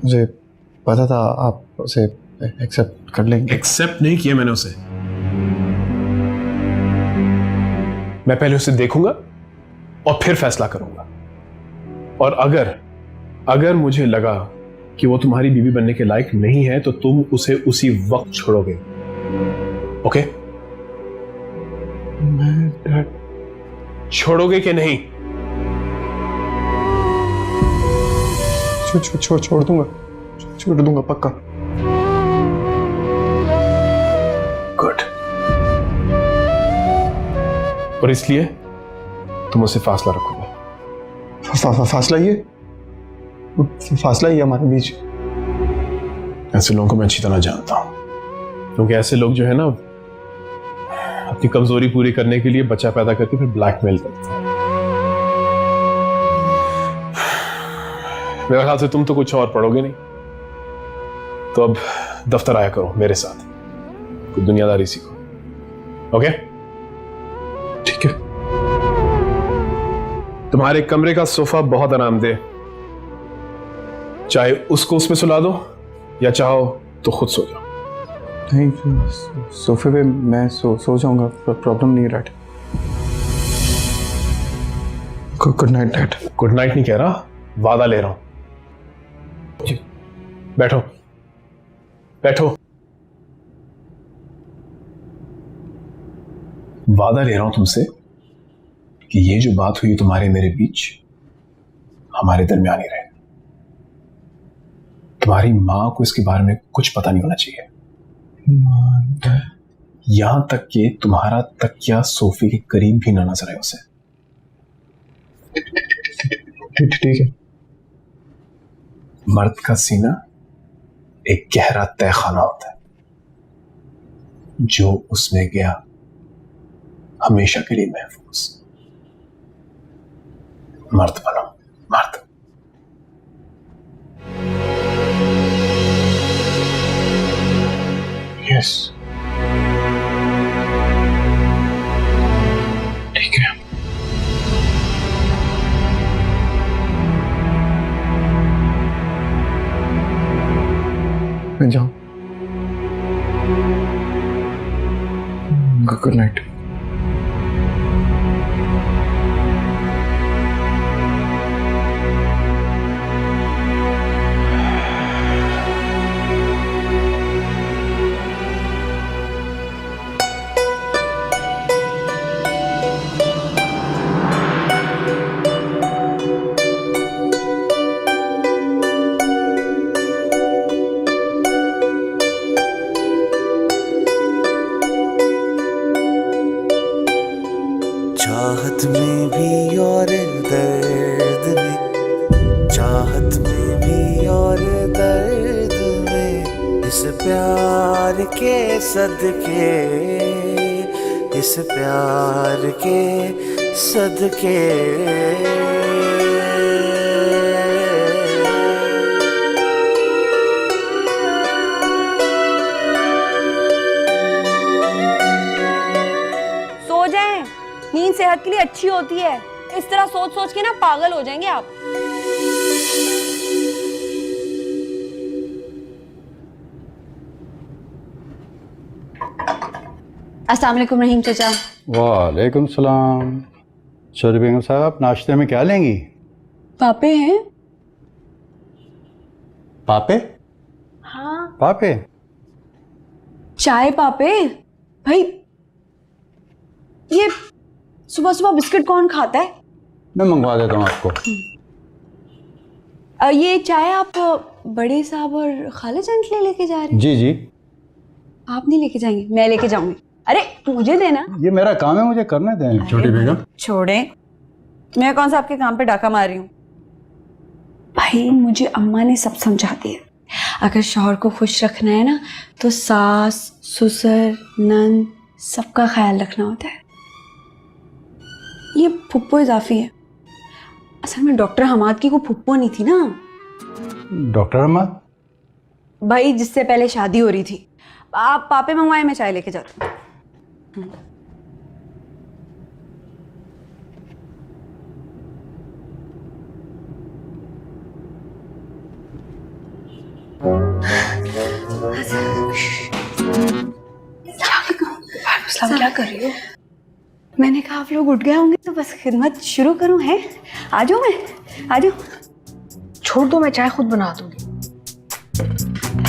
मुझे पता था आप उसे एक्सेप्ट कर लेंगे। एक्सेप्ट नहीं किया मैंने उसे। मैं पहले उसे देखूंगा और फिर फैसला करूंगा। और अगर मुझे लगा कि वो तुम्हारी बीवी बनने के लायक नहीं है तो तुम उसे उसी वक्त छोड़ोगे। ओके? मैं डैड छोड़ोगे कि नहीं? छोड़ दूंगा पक्का। गुड। और इसलिए तुम उसे फासला रखोगे। फासला ही है हमारे बीच। ऐसे लोगों को मैं अच्छी तरह जानता हूं, क्योंकि ऐसे लोग जो है ना अपनी कमजोरी पूरी करने के लिए बच्चा पैदा करके फिर ब्लैकमेल करते हैं। मेरे ख्याल से तुम तो कुछ और पढ़ोगे नहीं, तो अब दफ्तर आया करो मेरे साथ, कुछ दुनियादारी सीखो। ओके? ठीक है। तुम्हारे कमरे का सोफा बहुत आरामदेह, चाहे उसको उसमें सुला दो या चाहो तो खुद सो जाओ। नहीं, सोफे पे मैं सो जाऊंगा, प्रॉब्लम नहीं है dad. Good night dad. Good night नहीं कह रहा, वादा ले रहा हूं। बैठो बैठो। वादा ले रहा हूं तुमसे कि ये जो बात हुई तुम्हारे मेरे बीच हमारे दरमियान ही रहे। तुम्हारी मां को इसके बारे में कुछ पता नहीं होना चाहिए, यहां तक कि तुम्हारा तकिया सोफे के करीब भी ना नजर आए उसे। ठीक है। मर्द का सीना एक गहरा तहखाना होता है, जो उसमें गया हमेशा के लिए महफूज। मर्द बनो, मर्द। यस, ठीक है। मैं जाऊं? Good night. चाहत में भी और दर्द में, चाहत में भी और दर्द में, इस प्यार के सदके, इस प्यार के सदके। नींद सेहत के लिए अच्छी होती है, इस तरह सोच सोच के ना पागल हो जाएंगे आप। अस्सलाम वालेकुम रहीम चाचा। वालेकुम सलाम। चौधरी बेगम साहब, नाश्ते में क्या लेंगी? पापे हैं? पापे? हाँ पापे? चाय पापे। भाई ये सुबह सुबह बिस्किट कौन खाता है? मैं मंगवा देता हूँ आपको। ये चाय आप बड़े साहब और खाला जान के लिए लेके जा रहे हैं? जी जी। आप नहीं लेके जाएंगे, मैं लेके जाऊंगी। अरे मुझे देना। ये मेरा काम है, मुझे करने दें छोटी बेगम। छोड़े, मैं कौन सा आपके काम पे डाका मार रही हूँ? भाई मुझे अम्मा ने सब समझा दिया, अगर शौहर को खुश रखना है ना तो सास ससुर नंद सबका ख्याल रखना होता है। ये फुप्पो इजाफी है, असल में डॉक्टर हमाद की को फुप्पो नहीं थी ना। डॉक्टर हमाद? भाई जिससे पहले शादी हो रही थी। आप पापे मंगवाए, मैं चाय लेके जाती हूँ। क्या कर रही हो? मैंने कहा आप लोग उठ गए होंगे तो बस खिदमत शुरू करूं है। आ जाओ, मैं आ जाओ। छोड़ दो, मैं चाय खुद बना दूंगी।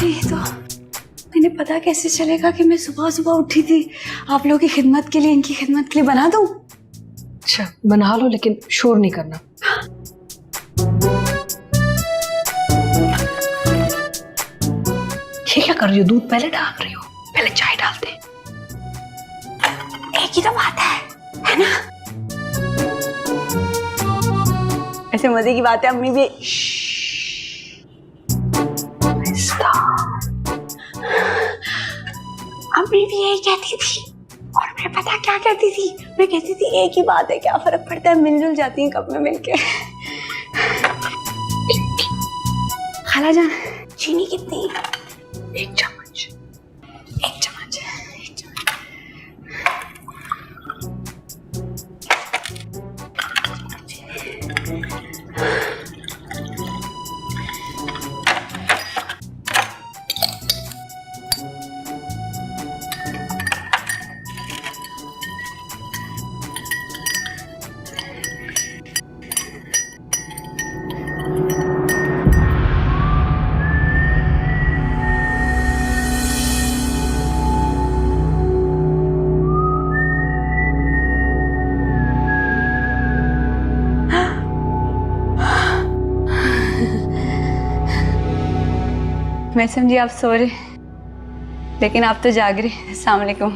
ये तो मैंने पता कैसे चलेगा कि मैं सुबह सुबह उठी थी आप लोगों की खिदमत के लिए, इनकी खिदमत के लिए बना दूं? अच्छा बना लो, लेकिन शोर नहीं करना। ये क्या कर रही हो? दूध पहले डाल रही हो? पहले चाय डालते हैं। एक ही तो बात है ना? ऐसे मजे की बात है। अम्मी भी अम्मी भी यही कहती थी और मैं पता क्या कहती थी? मैं कहती थी एक ही बात है, क्या फर्क पड़ता है, मिलजुल जाती है कप में मिलके। खाला जान, चीनी कितनी? 1 चम्मच। 1 चम्मच। 1 चम्मच। मैं समझी आप सो रहे, लेकिन आप तो जाग रहे। अस्सलाम वालेकुम।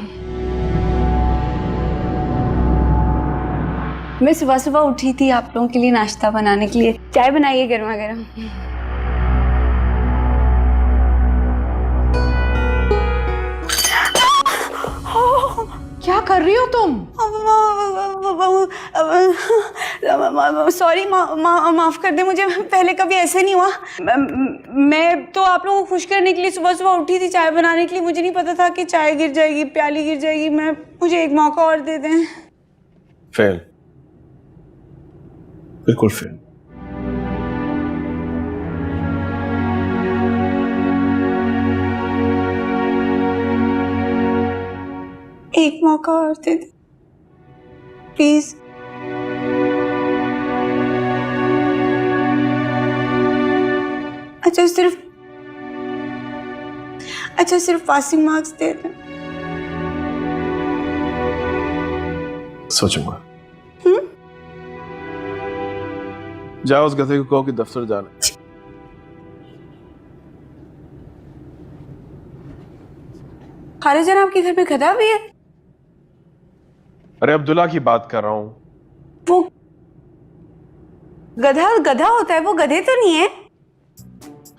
मैं सुबह सुबह उठी थी आप लोगों के लिए नाश्ता बनाने के लिए। चाय बनाइए गर्मा गर्म। क्या कर रही हो तुम? सॉरी, माफ कर दे मुझे, पहले कभी ऐसे नहीं हुआ। मैं तो आप लोगों को खुश करने के लिए सुबह सुबह उठी थी चाय बनाने के लिए। मुझे नहीं पता था कि चाय गिर जाएगी, प्याली गिर जाएगी। मुझे एक मौका और दे दें। फेल, बिल्कुल फेल। एक मौका और दे दे प्लीज। अच्छा सिर्फ पासिंग मार्क्स दे दें। सोचूंगा। जाओ उस गधे को कहो कि दफ्तर जाना। खालिद जान, आपके घर में गधा भी है? अरे अब्दुल्ला की बात कर रहा हूं। वो गधा गधा होता है, वो गधे तो नहीं है।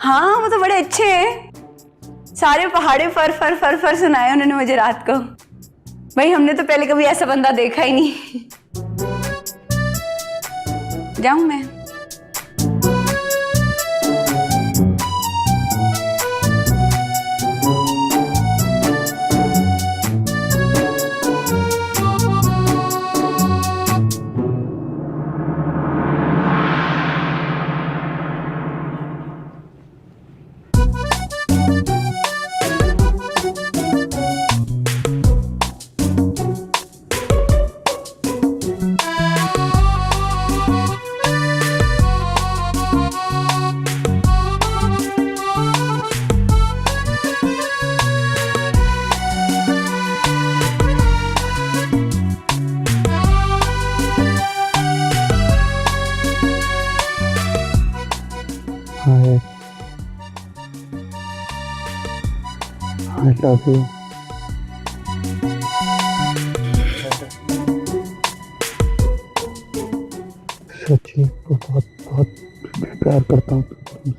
हाँ वो तो बड़े अच्छे हैं। सारे पहाड़े फर फर फर फर सुनाए उन्होंने मुझे रात को। भाई हमने तो पहले कभी ऐसा बंदा देखा ही नहीं। जाऊं मैं? I love you. सच्ची बहुत बहुत प्यार करता हूँ तुमसे।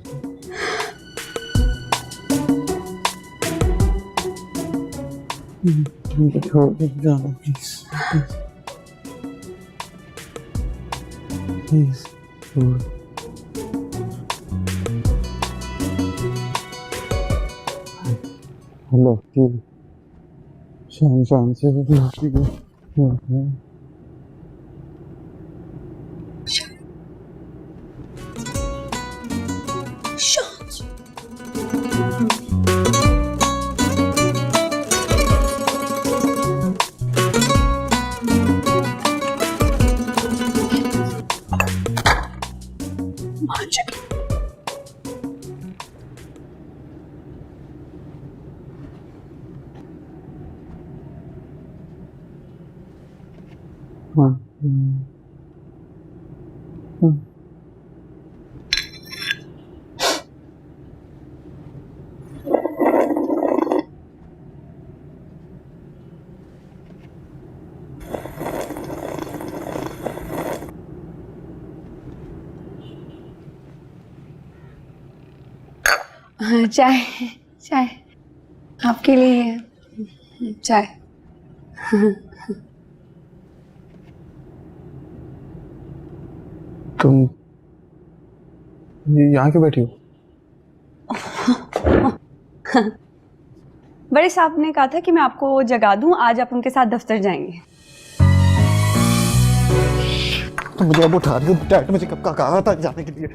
छोड़ के जाना प्लीज, प्लीज प्लीज। हेलो ठीक, शान से ठीक है। हाँ, हाँ, चाय चाय आपके लिए चाय। तुम यहाँ क्यों बैठी हो? बड़े साहब ने कहा था कि मैं आपको जगा दूं, आज आप उनके साथ दफ्तर जाएंगे। तो मुझे अब उठा रही हो? डैड मुझे कब का कहा था जाने के लिए?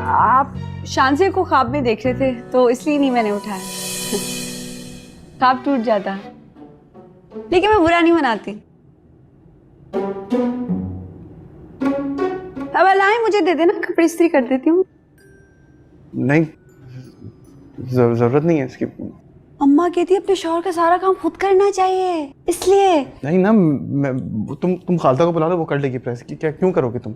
आप शानसे को ख्वाब में देख रहे थे तो इसलिए नहीं मैंने उठाया। ख्वाब टूट जाता, लेकिन मैं बुरा नहीं मनाती। अब लाएं, मुझे दे देना, कपड़े इस्त्री कर देती हूँ। नहीं, जरूरत नहीं है इसकी। अम्मा कहती है अपने शौहर का सारा काम खुद करना चाहिए, इसलिए। नहीं ना, तुम खालता को बुला लो, वो कर लेगी प्रेस की। क्या क्यों करोगे तुम?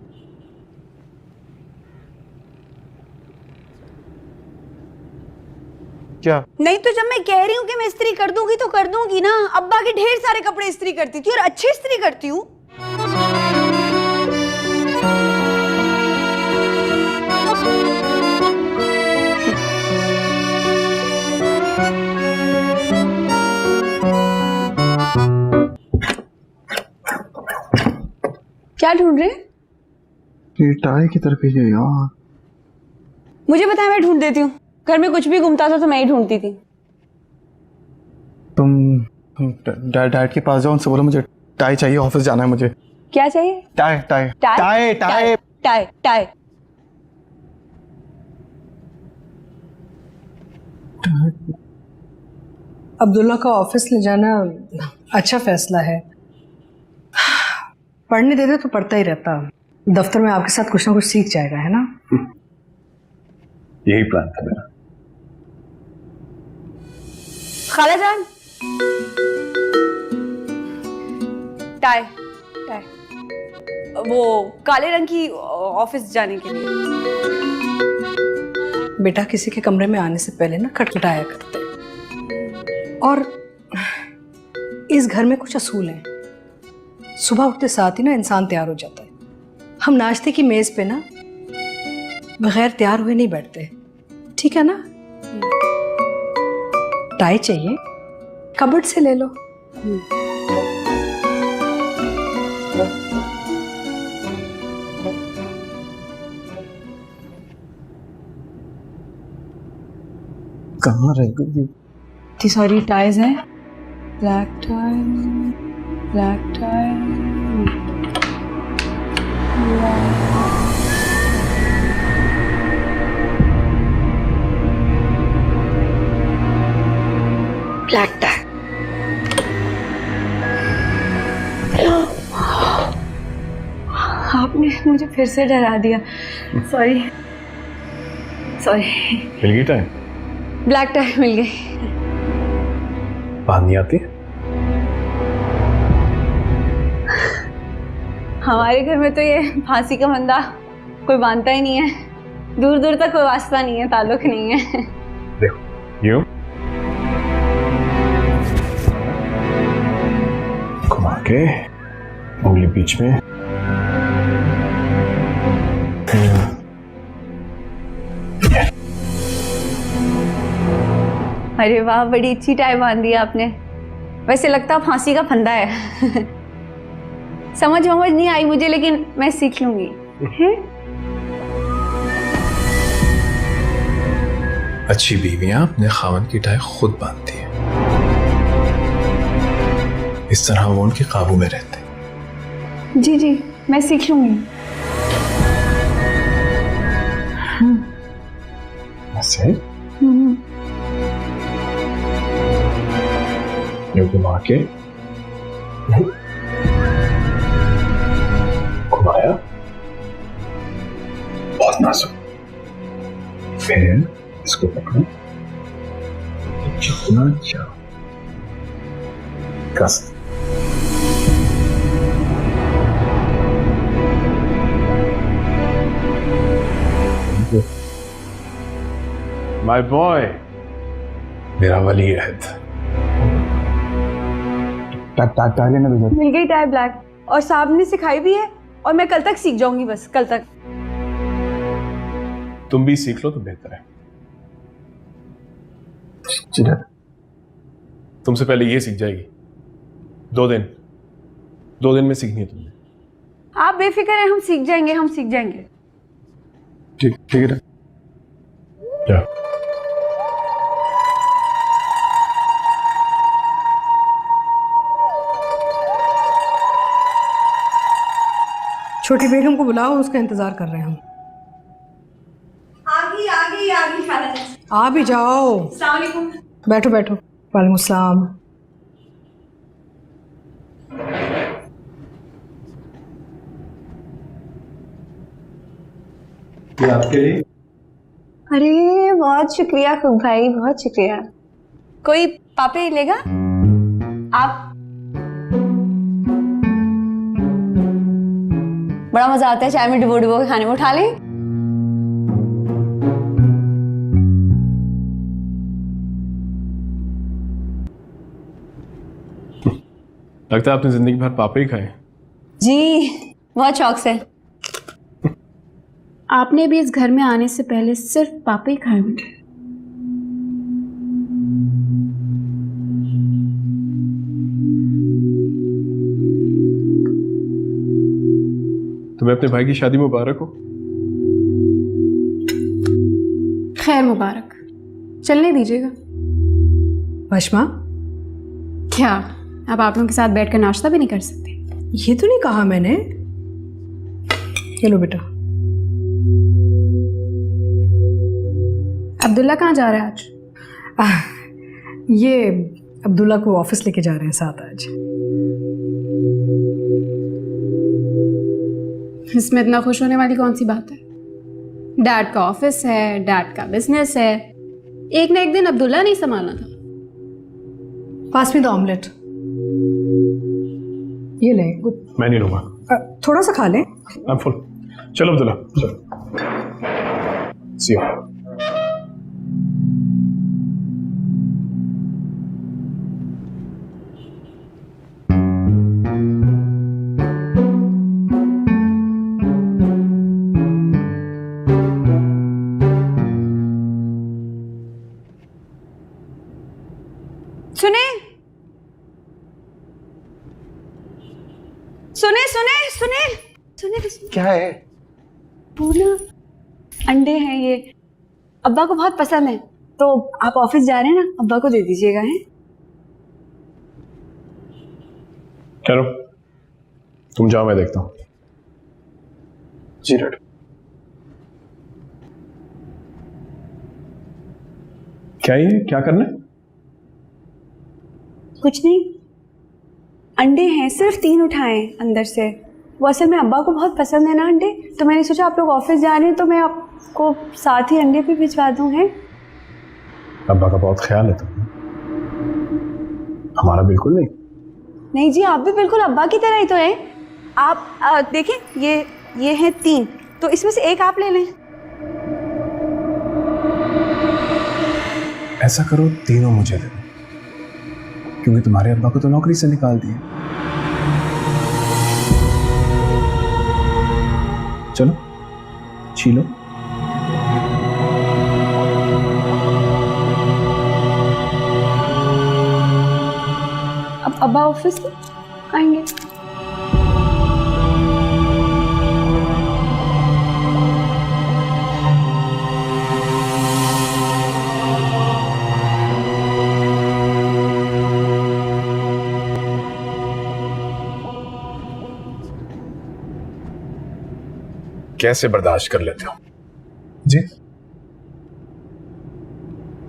क्या? नहीं तो जब मैं कह रही हूँ कि मैं इस्त्री कर दूंगी तो कर दूंगी ना। अब्बा के ढेर सारे कपड़े इस्त्री करती थी और अच्छी इस्त्री करती हूँ। क्या ढूंढ रहे? ये टाई की तरफ ही है यार। मुझे पता है, मैं ढूंढ देती हूँ। घर में कुछ भी घूमता था तो मैं ही ढूंढती थी। तुम डैड के पास जाओ, उनसे बोलो मुझे टाई चाहिए, ऑफिस जाना है मुझे। क्या चाहिए? Tie tie tie tie tie tie tie. Abdullah का ऑफिस ले जाना अच्छा फैसला है। पढ़ने देते तो पढ़ता ही रहता, दफ्तर में आपके साथ कुछ ना कुछ सीख जाएगा, है ना? यही प्लान था मेरा। खाला जान, टाई टाई, वो काले रंग की ऑफिस जाने के लिए। बेटा, किसी के कमरे में आने से पहले ना खटखटाया करते हैं। और इस घर में कुछ असूल हैं। सुबह उठते साथ ही ना इंसान तैयार हो जाता है। हम नाश्ते की मेज पे ना बगैर तैयार हुए नहीं बैठते, ठीक है ना? टाई चाहिए, कबर्ड से ले लो। कहाँ रह गई? इतनी सारी टाइज हैं। Black tie, black tie, black tie. आपने मुझे फिर से डरा दिया। Sorry sorry. मिल गई टाइम? ब्लैक टाई मिल गई। बात नहीं आती? हमारे घर में तो ये फांसी का फंदा कोई बांधता ही नहीं है। दूर दूर तक कोई वास्ता नहीं है, ताल्लुक नहीं है। देखो यूं घुमा के उंगली बीच में, अरे वाह, बड़ी अच्छी टाई बांध दी आपने। वैसे लगता फांसी का फंदा है। समझ नहीं आई मुझे, लेकिन मैं सीख लूंगी। अच्छी बीवियां अपने खावन की टाई खुद बांधती हैं, इस तरह वो उनके काबू में रहते हैं। जी जी, मैं सीख लूंगी। ऐसे यूं घुमा के, घुमाया, बहुत नाजुक, फिर इसको पकड़ो, जितना चाहो कस माय बॉय, मेरा वली अहद। टाइल लेना भैया। मिल गई टाई ब्लैक, और साहब ने सिखाई भी है, और मैं कल तक सीख जाऊंगी, बस कल तक। तुम भी सीख लो तो बेहतर है। जी डैड। तुमसे पहले ये सीख जाएगी। 2 दिन में सीखनी है तुमने। आप बेफिक्र हैं, हम सीख जाएंगे, हम सीख जाएंगे। ठीक है डैड। क्या? छोटी बेगम को बुलाओ, उसका इंतजार कर रहे हैं हम। आ गई खाला। आ भी जाओ। अस्सलाम वालेकुम। बैठो बैठो। वालेकुम सलाम। ये आपके लिए। अरे बहुत शुक्रिया खूब भाई, बहुत शुक्रिया। कोई पापे लेगा? आप बड़ा मजा आता है चाय में डुबो डुबो के खाने में, उठा लें। लगता है आपने जिंदगी भर पापा ही खाए। जी बहुत शौक से। आपने भी इस घर में आने से पहले सिर्फ पापा ही खाए होंगे। तुम्हें अपने भाई की शादी मुबारक हो। खैर मुबारक। चलने दीजिएगा। वशमा, क्या अब आप लोगों के साथ बैठकर नाश्ता भी नहीं कर सकते? ये तो नहीं कहा मैंने। चलो बेटा। अब्दुल्ला कहाँ जा रहा है आज? ये अब्दुल्ला को ऑफिस लेके जा रहे हैं साथ आज। इसमें इतना खुश होने वाली कौन सी बात है? डैड का ऑफिस है, डैड का बिजनेस है, एक ना एक दिन अब्दुल्ला नहीं संभालना था। पास में द ऑमलेट। ये ले। मैं नहीं लूंगा। थोड़ा सा खा लें। I'm full. चलो अब्दुल्ला, चलो। See you. सुने सुने सुने सुने सुने सुने। क्या है? वो ना अंडे हैं, ये अब्बा को बहुत पसंद है, तो आप ऑफिस जा रहे हैं ना, अब्बा को दे दीजिएगा। हैं? चलो तुम जाओ, मैं देखता हूँ। जी डैड। क्या ये क्या करना है? कुछ नहीं, अंडे हैं, सिर्फ 3 उठाए अंदर से। वो असल में अब्बा को बहुत पसंद है ना अंडे, तो मैंने सोचा आप लोग ऑफिस जा रहे हैं तो मैं आपको साथ ही अंडे भी भिजवा दूं। हैं? अब्बा का बहुत ख्याल है तुम्हें, हमारा बिल्कुल नहीं। नहीं जी, आप भी बिल्कुल अब्बा की तरह ही तो हैं। आप देखें, ये हैं 3, तो इसमें से एक आप ले लें। ऐसा करो, तीनों मुझे दे दो, क्योंकि तुम्हारे अब्बा को तो नौकरी से निकाल दिया। चलो छीलो। अब अब्बा ऑफिस से आएंगे। कैसे बर्दाश्त कर लेते हो जी?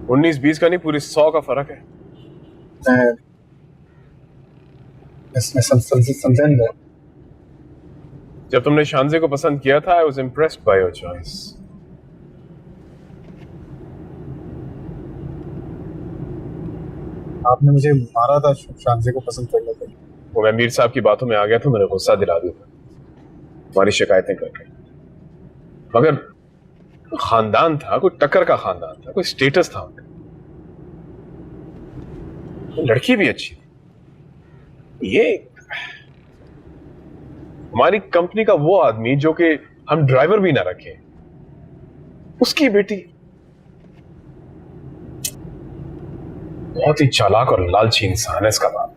19-20 का नहीं, पूरी 100 का फर्क है। समझा नहीं। जब तुमने शानजे को पसंद किया था, I was impressed by your choice. आपने मुझे मारा था शानजे को पसंद करने के लिए। वो मैं मीर साहब की बातों में आ गया था, मैंने गुस्सा दिला दिया था, तुम्हारी शिकायतें करके। मगर खानदान था, कोई टक्कर का खानदान था, कोई स्टेटस था उनका, लड़की भी अच्छी थी। ये हमारी कंपनी का वो आदमी जो कि हम ड्राइवर भी ना रखे, उसकी बेटी। बहुत ही चालाक और लालची इंसान है इसका बाप।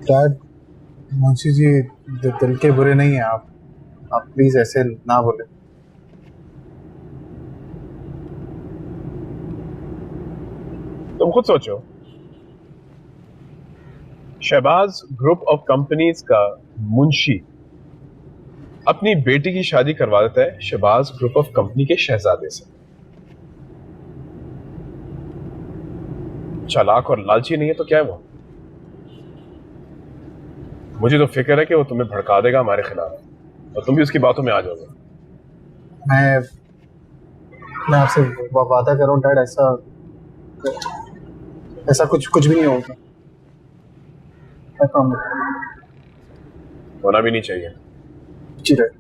डैड, मुंशी जी दिल के बुरे नहीं हैं। आप प्लीज ऐसे ना बोले। तुम खुद सोचो, शहबाज ग्रुप ऑफ कंपनीज का मुंशी अपनी बेटी की शादी करवा देता है शहबाज ग्रुप ऑफ कंपनी के शहजादे से। चालाक और लालची नहीं है तो क्या है वो? मुझे तो फिक्र है कि वो तुम्हें भड़का देगा हमारे खिलाफ और तुम भी उसकी बातों में आ जाओगे। मैं आपसे वादा कर रहा हूँ डैड, ऐसा कुछ भी नहीं होगा। होना भी नहीं चाहिए। जी dad.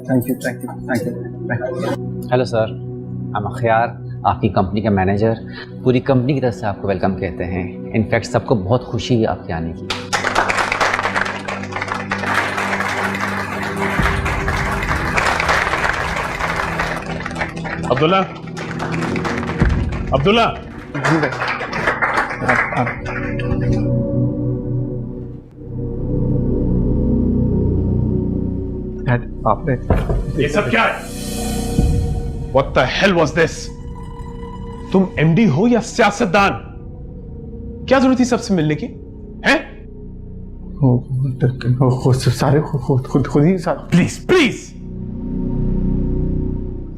Thank you. Hello sir, I'm Akhiyar, आपकी कंपनी का मैनेजर। पूरी कंपनी की तरफ से आपको वेलकम कहते हैं। इनफैक्ट सबको बहुत खुशी है आपके आने की। अब्दुल्ला, अब्दुल्ला, डैड, आपने ये सब क्या है? What the hell was this? तुम एमडी हो या सियासतदान? क्या जरूरत थी सबसे मिलने की? हैं? सारे खुद ही सारे। प्लीज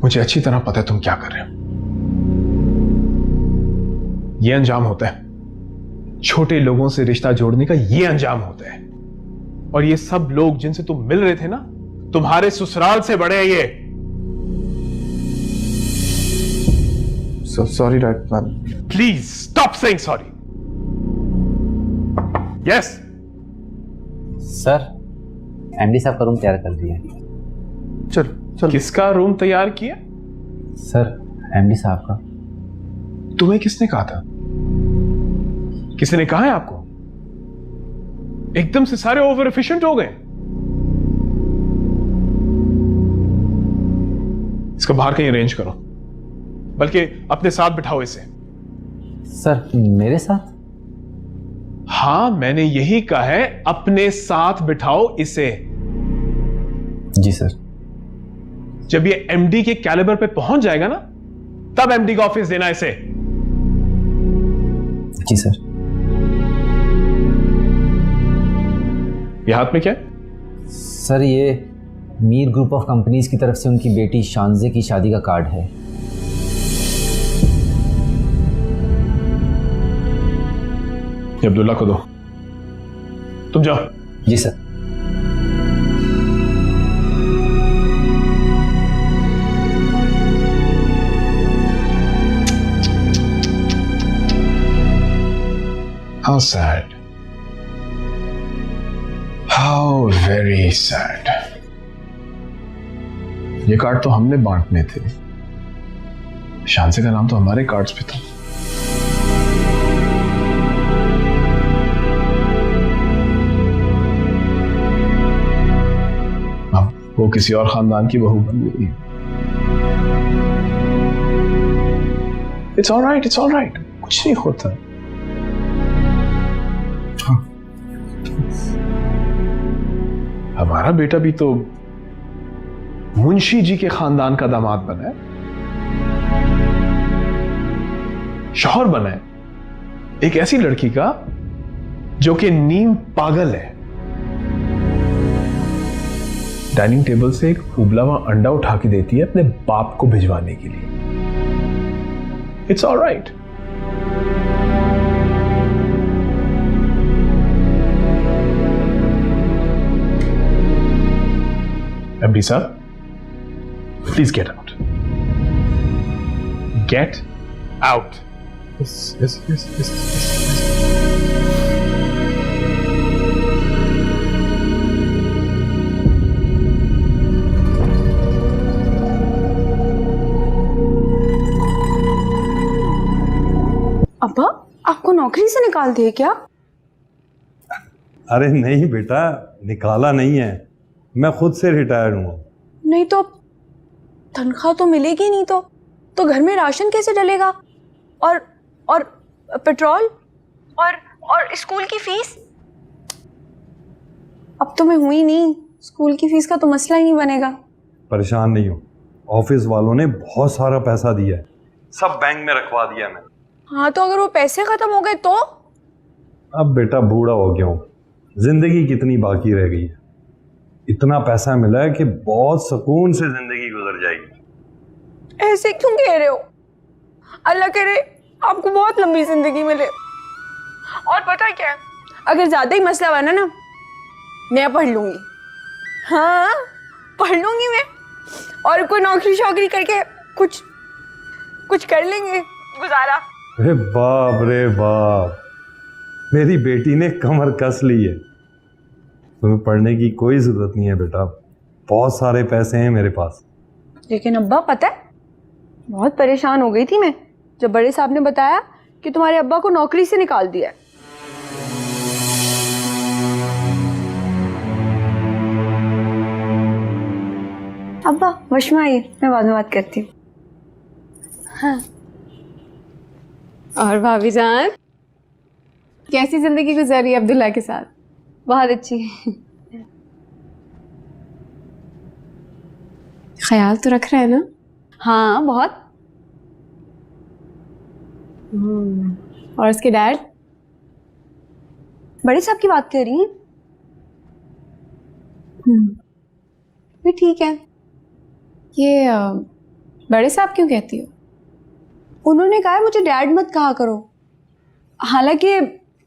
मुझे अच्छी तरह पता है तुम क्या कर रहे हो। ये अंजाम होता है, छोटे लोगों से रिश्ता जोड़ने का ये अंजाम होता है। और ये सब लोग जिनसे तुम मिल रहे थे ना, तुम्हारे ससुराल से बड़े हैं ये। Sorry dad. Please stop saying sorry. Yes sir, MD साहब का रूम तैयार कर दिया। चल। किसका रूम तैयार किया? सर, एमडी साहब का। तुम्हें किसने कहा था? किसी ने कहा है आपको? एकदम से सारे ओवर एफिशिएंट हो गए। इसको बाहर कहीं अरेंज करो, बल्कि अपने साथ बिठाओ इसे। सर, मेरे साथ? हां, मैंने यही कहा है, अपने साथ बिठाओ इसे। जी सर। जब ये एमडी के कैलिबर पे पहुंच जाएगा ना, तब एमडी का ऑफिस देना इसे। जी सर। ये हाथ में क्या है? सर, ये मीर ग्रुप ऑफ कंपनीज की तरफ से उनकी बेटी शानजे की शादी का कार्ड है। ये अब्दुल्ला को दो। तुम जाओ। जी sir. How sad. How very sad. ये कार्ड तो हमने बांटने थे। शानसे का नाम तो हमारे कार्ड्स पे था। अब वो किसी और खानदान की बहू बन गई। It's all right, it's all right. कुछ नहीं होता। हमारा बेटा भी तो मुंशी जी के खानदान का दामाद बना है, शौहर बना है एक ऐसी लड़की का जो कि नीम पागल है। डाइनिंग टेबल से एक उबला हुआ अंडा उठा के देती है अपने बाप को भिजवाने के लिए। It's all right. एमडी साहब, please get out, get out. Yes, yes, yes, yes, yes, yes. अब्बा, आपको नौकरी से निकाल दिए क्या? अरे नहीं बेटा, निकाला नहीं है, मैं खुद से रिटायर्ड हूँ। नहीं तो तनख्वाह तो मिलेगी नहीं, तो घर में राशन कैसे डलेगा? और पेट्रोल और स्कूल की फीस? अब तो मैं हुई नहीं, स्कूल की फीस का तो मसला ही नहीं बनेगा। परेशान नहीं हो, ऑफिस वालों ने बहुत सारा पैसा दिया है, सब बैंक में रखवा दिया मैंने। हाँ, तो अगर वो पैसे खत्म हो गए तो? अब बेटा बूढ़ा हो गया हूँ, जिंदगी कितनी बाकी रह गई है। इतना पैसा मिला है कि बहुत सुकून से जिंदगी गुजर जाएगी। ऐसे क्यों कह रहे हो? अल्लाह करे आपको बहुत लंबी जिंदगी मिले। और पता क्या है, अगर ज्यादा ही मसला बना ना, मैं पढ़ लूंगी। हाँ, पढ़ लूंगी मैं, और कोई नौकरी शौकरी करके कुछ कर लेंगे गुजारा। अरे बाप रे बाप, मेरी बेटी ने कमर कस ली है। तुम्हें पढ़ने की कोई जरूरत नहीं है बेटा, बहुत सारे पैसे हैं मेरे पास। लेकिन अब्बा, पता है बहुत परेशान हो गई थी मैं जब बड़े साहब ने बताया कि तुम्हारे अब्बा को नौकरी से निकाल दिया है। अब्बा वश में आइए, मैं बाद में बात करती हूँ। हाँ। और भाभी जान, कैसी जिंदगी गुजर रही है अब्दुल्ला के साथ? बहुत अच्छी। ख्याल तो रख रहे हैं ना? हाँ, बहुत। और उसके डैड? बड़े साहब की बात कर रही हैं? भी ठीक है। ये बड़े साहब क्यों कहती हो? उन्होंने कहा है मुझे डैड मत कहा करो, हालांकि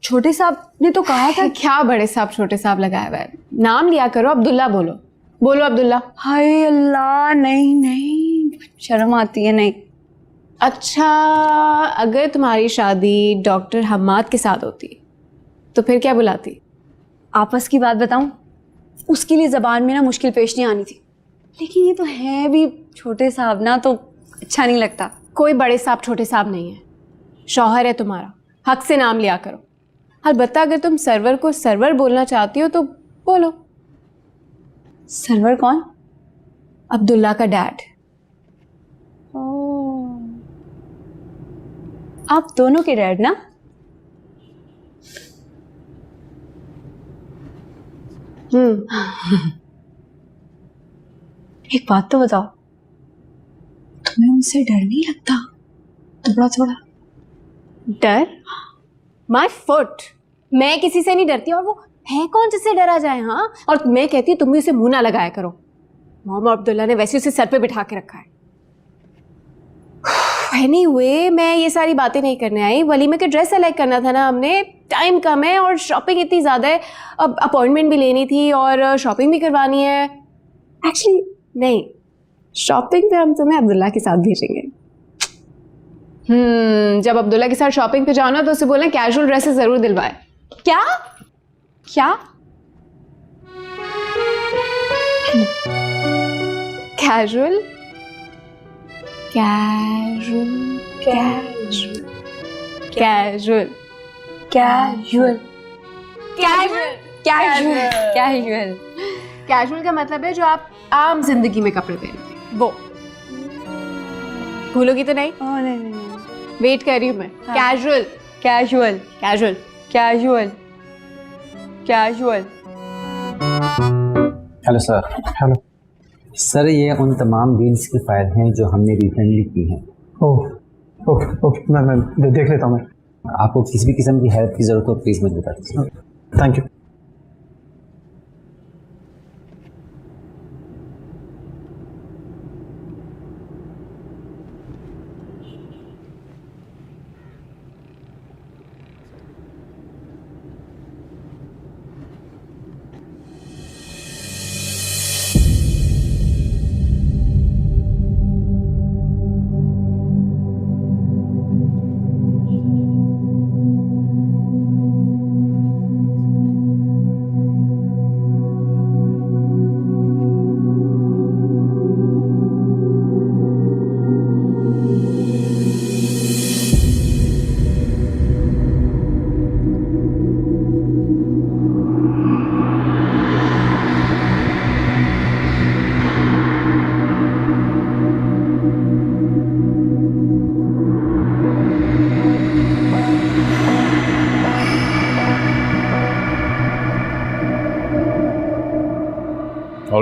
छोटे साहब ने तो कहा था। क्या बड़े साहब छोटे साहब लगाया हुआ है? नाम लिया करो, अब्दुल्ला बोलो। बोलो अब्दुल्ला। हाय अल्लाह, नहीं नहीं, शर्म आती है। नहीं। अच्छा, अगर तुम्हारी शादी डॉक्टर हम्माद के साथ होती तो फिर क्या बुलाती? आपस की बात बताऊं, उसके लिए जबान में ना मुश्किल पेश नहीं आनी थी, लेकिन ये तो है भी छोटे साहब ना, तो अच्छा नहीं लगता। कोई बड़े साहब छोटे साहब नहीं है, शौहर है तुम्हारा, हक से नाम लिया करो। अलबत्ता अगर तुम सरवर को सरवर बोलना चाहती हो तो बोलो। सरवर कौन? अब्दुल्ला का डैड। आप दोनों के डैड ना? एक बात तो बताओ, तुम्हें उनसे डर नहीं लगता? थोड़ा थोड़ा डर? माय फुट, मैं किसी से नहीं डरती, और वो है कौन जिससे डरा जाए? हाँ, और मैं कहती हूँ तुम भी उसे मुंह ना लगाया करो। मोहम्मद अब्दुल्ला ने वैसे उसे सर पे बिठा के रखा है। एनीवे, मैं ये सारी बातें नहीं करने आई। वलीमे के ड्रेस सेलेक्ट करना था ना हमने, टाइम कम है और शॉपिंग इतनी ज़्यादा है, अब अपॉइंटमेंट भी लेनी थी और शॉपिंग भी करवानी है। एक्चुअली नहीं, शॉपिंग पे हम तुम्हें अब्दुल्ला के साथ भेजेंगे। जब अब्दुल्ला के साथ शॉपिंग पे जाओ ना तो उसे बोलना कैजुअल ड्रेसेस जरूर दिलवाए। क्या क्या? Casual casual casual casual casual casual casual casual casual का मतलब है जो आप आम जिंदगी में कपड़े पहनते, वो। भूलोगी तो नहीं? नहीं नहीं नहीं, वेट कर रही हूँ मैं। Casual casual casual casual casual. Hello sir. Hello. Sir, ये उन तमाम डील्स की फाइल हैं जो हमने रिसेंटली की हैं। ओह ओके ओके, मैं देख लेता हूँ। मैं आपको किसी भी किस्म की हेल्प की ज़रूरत हो प्लीज़ मुझे बता दीजिए। Thank you.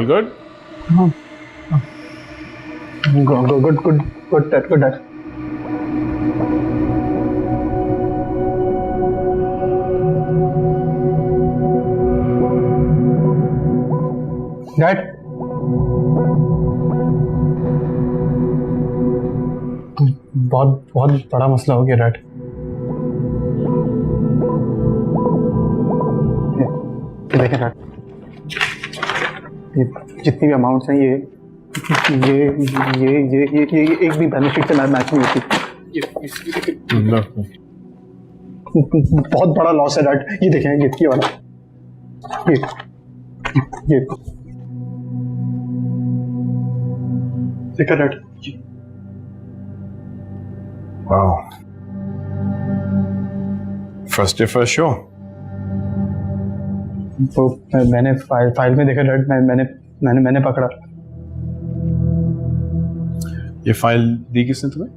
Good? Good dad. Dad, बहुत बहुत बड़ा मसला हो गया डैड। ये देखें डैड, ये जितनी भी अमाउंट्स हैं ये एक भी बेनिफिट से मैच नहीं होती। बहुत बड़ा लॉस है डैड। ये देखें, ये वाला, ये देखा dad. Wow, first day first show. तो मैंने फाइल में देखा डैड, मैंने पकड़ा। ये फाइल दी किसने तुम्हें?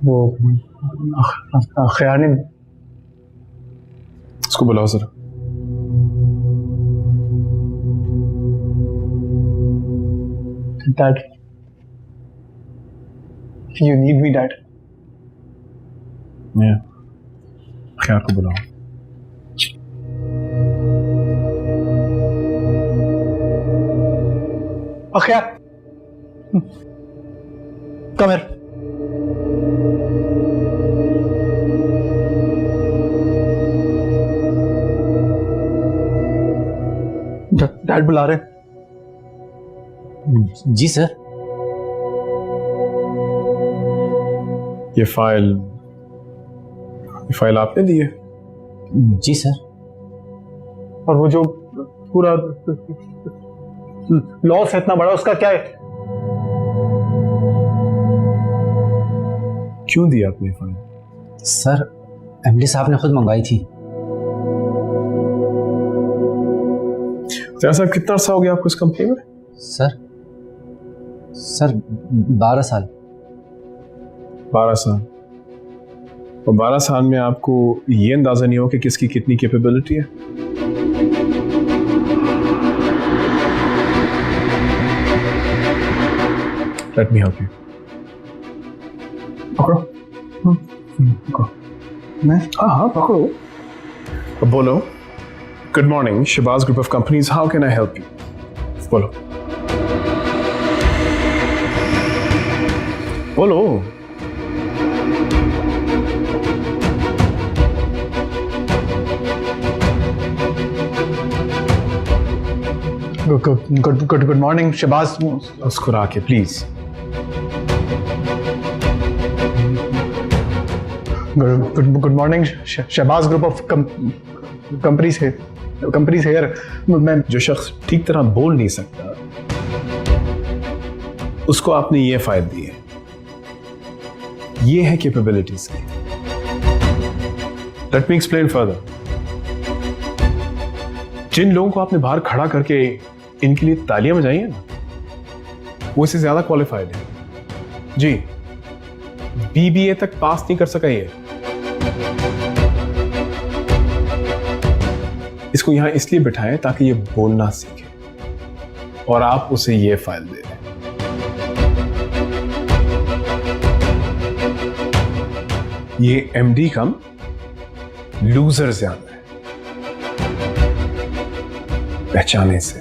वो ख्याल ने। इसको बुलाओ जरा। Dad, you need me, Dad. ख्याल को बुलाओ। ख्याल, come here. डैड बुला रहे हैं। जी सर। ये फाइल आपने दी है? जी सर। और वो जो पूरा लॉस है इतना बड़ा, उसका क्या है? क्यों दी आपने फाइल? सर, एमडी साहब ने खुद मंगवाई थी। साहब, कितना अर्सा हो गया आपको इस कंपनी में? सर 12 साल। 12 साल। और 12 साल में आपको ये अंदाजा नहीं हो कि किसकी कितनी कैपेबिलिटी है? Let me help you. पकड़ो। मैं? हाँ पकड़ो। अब बोलो। Good morning, Shahbaz group of companies, how can I help you? बोलो बोलो। Good morning Shahbaz. मुस्कुरा के please. Good morning Shahbaz group of companies है। मैं जो शख्स ठीक तरह बोल नहीं सकता उसको आपने ये फाइल दी है। ये है कैपेबिलिटीज की। Let me explain further. जिन लोगों को आपने बाहर खड़ा करके इनके लिए तालियां बजाई हैं ना, वो इससे ज्यादा क्वालिफाइड है। जी, बीबीए तक पास नहीं कर सका ये। इसको यहां इसलिए बिठाएं ताकि ये बोलना सीखे, और आप उसे ये फाइल दे दें। ये एमडी कम लूजर ज्यादा है पहचाने से।